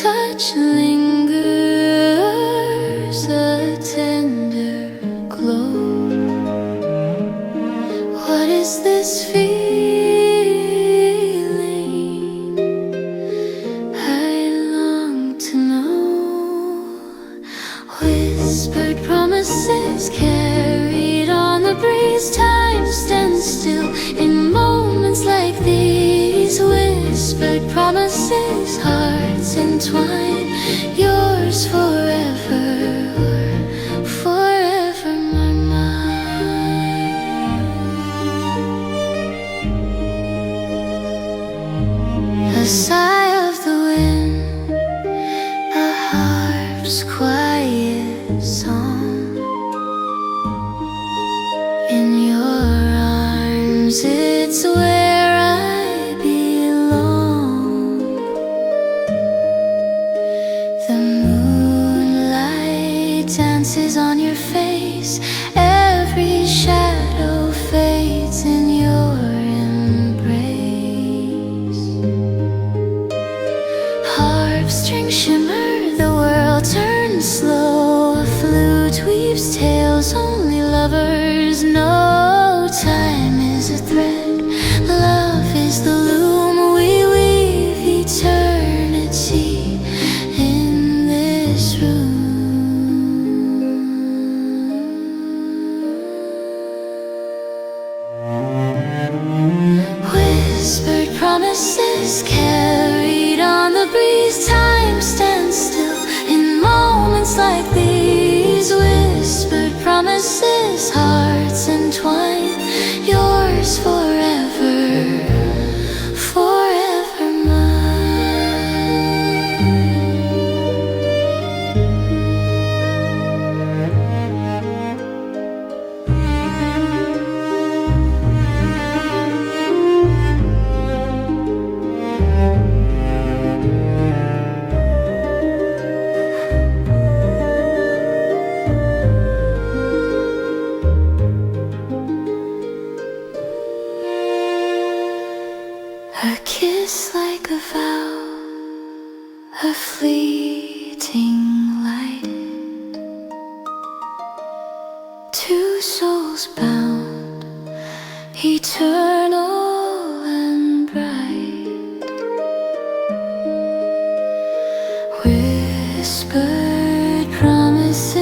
touch lingers, a tender glow. What is this feeling? I long to know. Whispered promises carried on the breeze. Time stands still in moments like these. Whispered promises, hearts entwined, yours forever, forever my mind. A sigh of the wind, a harp's quiet song. In your arms, it's where I belong. The moonlight dances on your face. Every shadow fades in your embrace. Harp strings shimmer, the world turns slow. A flute weaves tales only lovers know. Time is a thread, love is the loom. We weave eternity in this room. Whispered promises carried on the breeze. Time stands still in moments like these. Whispered promises, hearts entwined, yours forever, forever a kiss like a vow, a fleeting light. Two souls bound, eternal and bright. Whispered promises,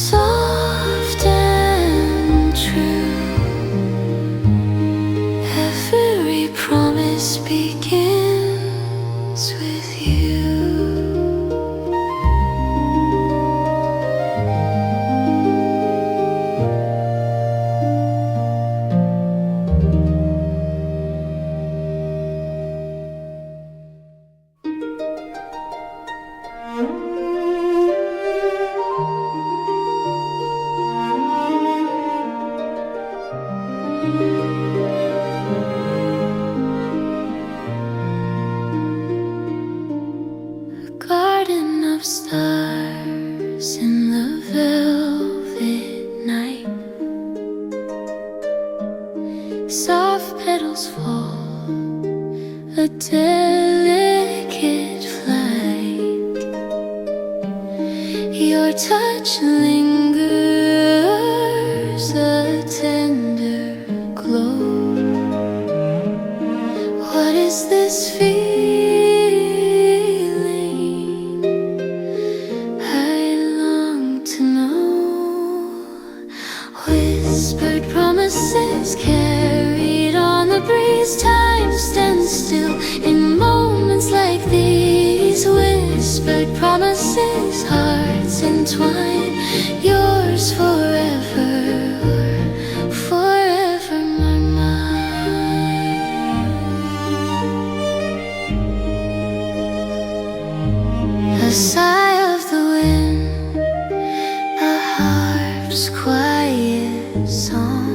soft and true. Every promise begins with you. Garden of stars in the velvet night. Soft petals fall, a delicate flight. Your touch lingers, a tender glow. What is this feeling? I long to know. Whispered promises carried on the breeze. Time stands still in moments like these. Whispered promises, hearts entwined, yours forever, forever my mind. A sigh of the wind, a harp's quiet song.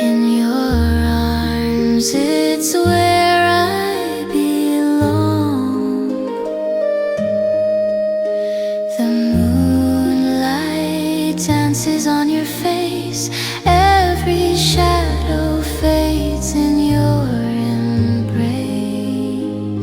In your arms, it's where I belong. The moonlight dances on your face. Every shadow fades in your embrace.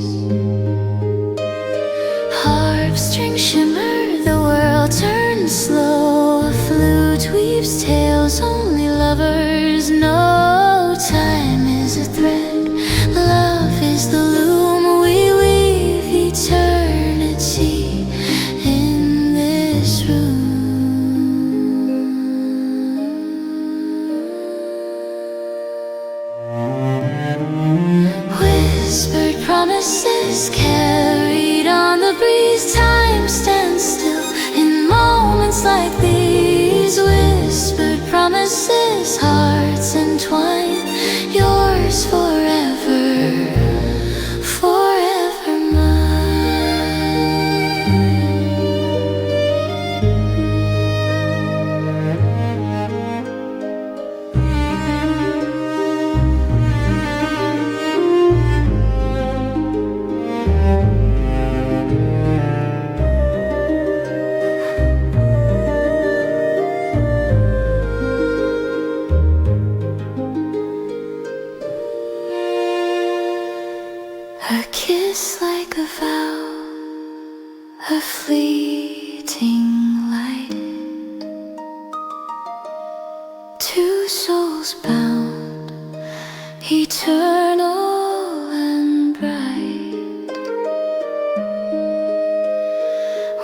promises carried on the breeze. Time stands still in moments like these. Whispered promises, hearts entwined, yours forever, forever mine. A kiss like a vow, a fleeting light. Two souls bound, eternal and bright.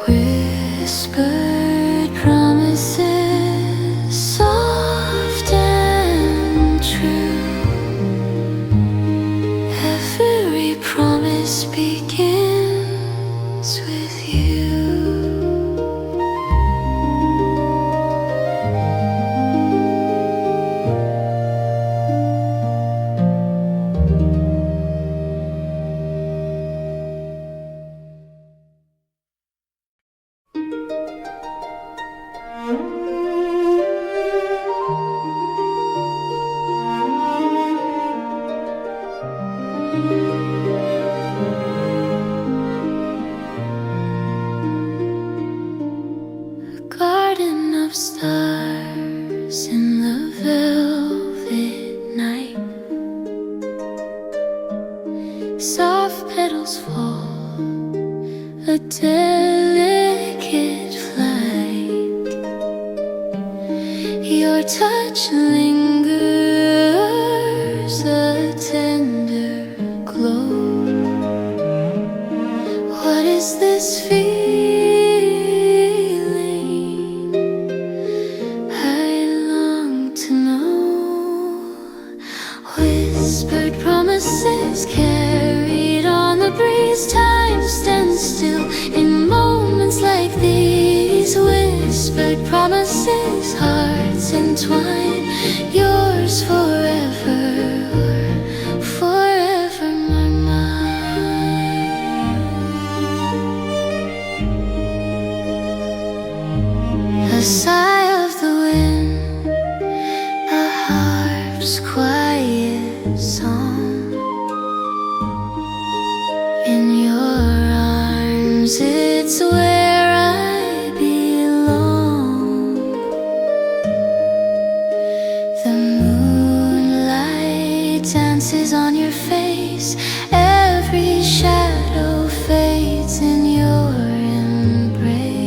Whispered promises, soft and true. Every promise begins with you. A garden of stars in the velvet night. Soft petals fall, a delicate flight. Your touch lingers, a tender glow. What is this feeling? I long to know. Whispered promises carried on the breeze. Time stands still in moments like these. Whispered promises, hearts entwined, yours forever, forever my mind. A sigh of the wind, a harp's quiet song. In your arms, it's where I belong. The moonlight dances on your face. Every shadow fades in your embrace.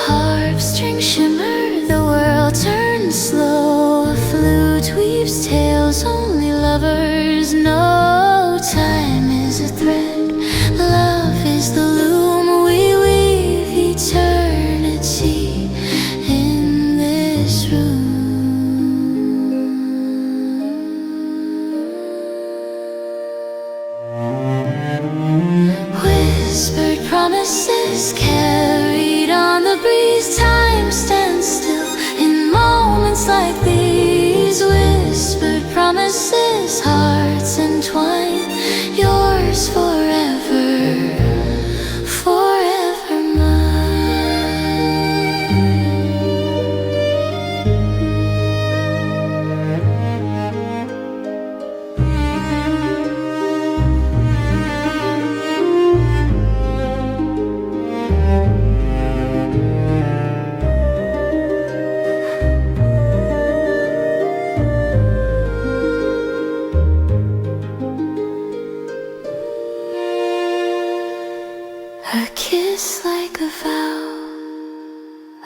Harp strings shimmer, the world turns slow. A flute weaves tales only lovers know. Time is a thread, love is the loom. We weave eternity in this room. Whispered promises carried on the breeze. Time stands still in moments like these. Whispered promises, hearts entwined, yours forever, forever a kiss like a vow,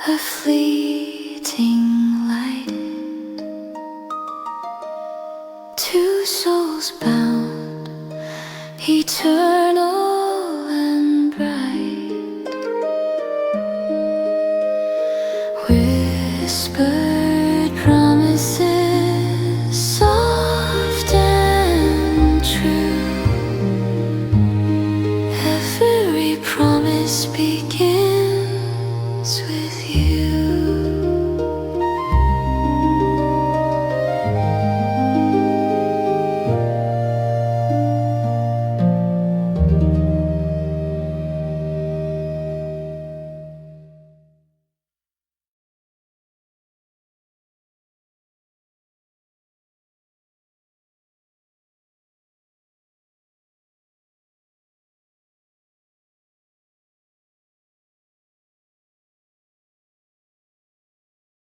a fleeting light. Two souls bound, eternal